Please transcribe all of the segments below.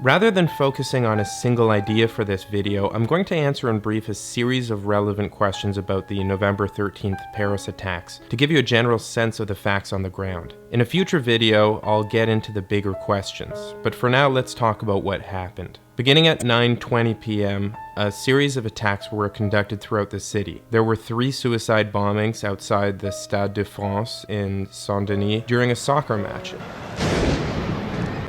Rather than focusing on a single idea for this video, I'm going to answer in brief a series of relevant questions about the November 13th Paris attacks to give you a general sense of the facts on the ground. In a future video, I'll get into the bigger questions, but for now let's talk about what happened. Beginning at 9:20 p.m., a series of attacks were conducted throughout the city. There were 3 suicide bombings outside the Stade de France in Saint-Denis during a soccer match,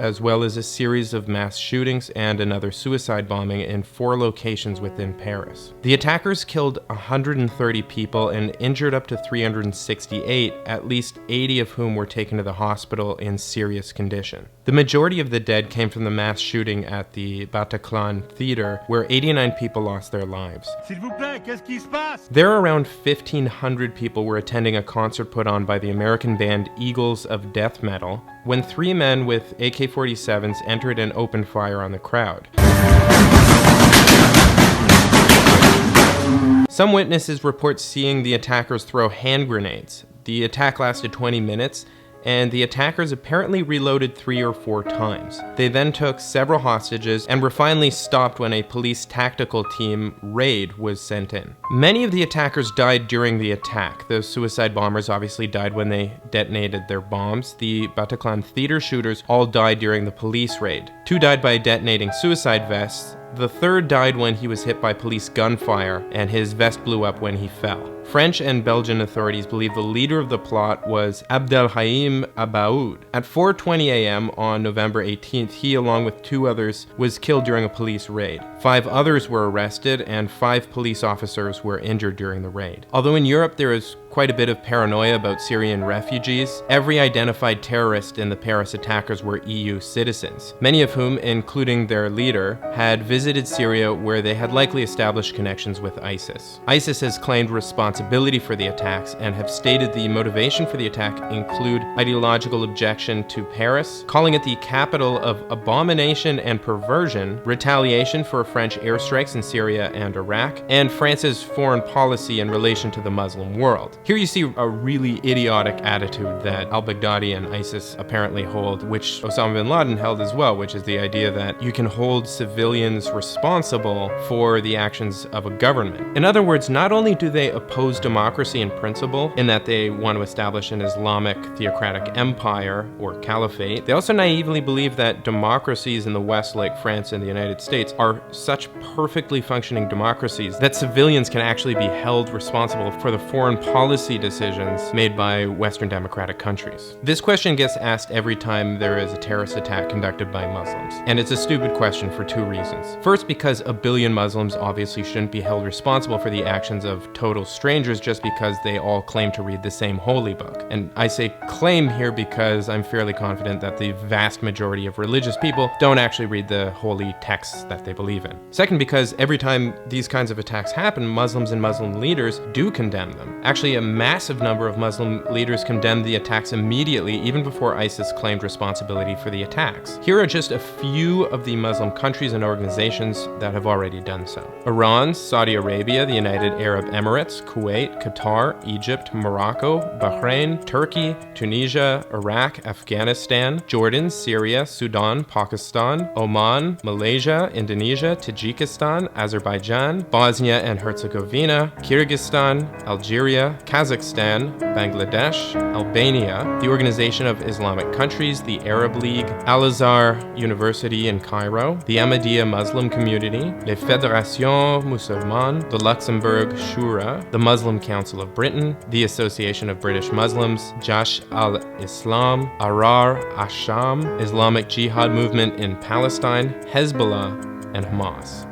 as well as a series of mass shootings and another suicide bombing in 4 locations within Paris. The attackers killed 130 people and injured up to 368, at least 80 of whom were taken to the hospital in serious condition. The majority of the dead came from the mass shooting at the Bataclan theater, where 89 people lost their lives. S'il vous plaît, qu'est-ce qui se passe? There around 1,500 people were attending a concert put on by the American band Eagles of Death Metal, when 3 men with AK-47s entered and opened fire on the crowd. Some witnesses report seeing the attackers throw hand grenades. The attack lasted 20 minutes, and the attackers apparently reloaded 3 or 4 times. They then took several hostages and were finally stopped when a police tactical team raid was sent in. Many of the attackers died during the attack. The suicide bombers obviously died when they detonated their bombs. The Bataclan theater shooters all died during the police raid. 2 died by detonating suicide vests. The 3rd died when he was hit by police gunfire, and his vest blew up when he fell. French and Belgian authorities believe the leader of the plot was Abdelhaim Abaoud. At 4:20 a.m. on November 18th, he, along with 2 others, was killed during a police raid. 5 others were arrested, and 5 police officers were injured during the raid. Although in Europe there is quite a bit of paranoia about Syrian refugees, every identified terrorist in the Paris attackers were EU citizens, many of whom, including their leader, had visited Syria, where they had likely established connections with ISIS. ISIS has claimed responsibility for the attacks and have stated the motivation for the attack include ideological objection to Paris, calling it the capital of abomination and perversion, retaliation for French airstrikes in Syria and Iraq, and France's foreign policy in relation to the Muslim world. Here you see a really idiotic attitude that al-Baghdadi and ISIS apparently hold, which Osama bin Laden held as well, which is the idea that you can hold civilians responsible for the actions of a government. In other words, not only do they oppose democracy in principle, in that they want to establish an Islamic theocratic empire or caliphate, they also naively believe that democracies in the West, like France and the United States, are such perfectly functioning democracies that civilians can actually be held responsible for the foreign policy decisions made by Western democratic countries. This question gets asked every time there is a terrorist attack conducted by Muslims, and it's a stupid question for 2 reasons. First, because a billion Muslims obviously shouldn't be held responsible for the actions of total strangers just because they all claim to read the same holy book. And I say claim here because I'm fairly confident that the vast majority of religious people don't actually read the holy texts that they believe in. Second, because every time these kinds of attacks happen, Muslims and Muslim leaders do condemn them. Actually, a massive number of Muslim leaders condemned the attacks immediately, even before ISIS claimed responsibility for the attacks. Here are just a few of the Muslim countries and organizations that have already done so. Iran, Saudi Arabia, the United Arab Emirates, Kuwait, Qatar, Egypt, Morocco, Bahrain, Turkey, Tunisia, Iraq, Afghanistan, Jordan, Syria, Sudan, Pakistan, Oman, Malaysia, Indonesia, Tajikistan, Azerbaijan, Bosnia and Herzegovina, Kyrgyzstan, Algeria, Kazakhstan, Bangladesh, Albania, the Organization of Islamic Countries, the Arab League, Al-Azhar University in Cairo, the Ahmadiyya Muslim Community, Les Fédérations Musulmanes, the Luxembourg Shura, the Muslim Council of Britain, the Association of British Muslims, Jaish al-Islam, Ahrar Asham, Islamic Jihad Movement in Palestine, Hezbollah, and Hamas.